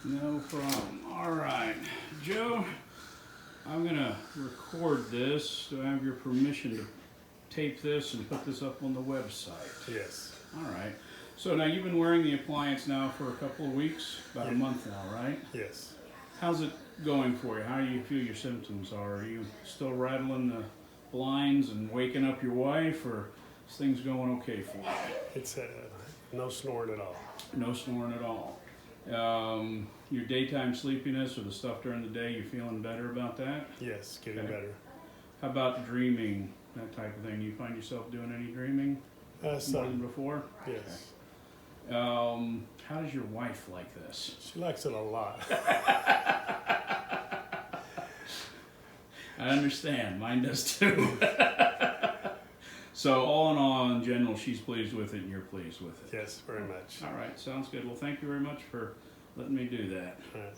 No problem. All right, Joe, I'm gonna record this. Do I have your permission to tape this and put this up on the website? Yes. All right. So now you've been wearing the appliance now for a couple of weeks, about a month now, right? Yes. How's it going for you? How do you feel your symptoms are? Are you still rattling the blinds and waking up your wife, or is things going okay for you? It's no snoring at all. No snoring at all. Your daytime sleepiness or the stuff during the day, you feeling better about that? Yes, getting Okay. better. How about dreaming, that type of thing? You find yourself doing any dreaming more than Some. before? Yes. How does your wife like this? She likes it a lot. I understand. Mine does too. So all in all, in general, she's pleased with it and you're pleased with it. Yes, very much. All right, sounds good. Well, thank you very much for letting me do that. All right.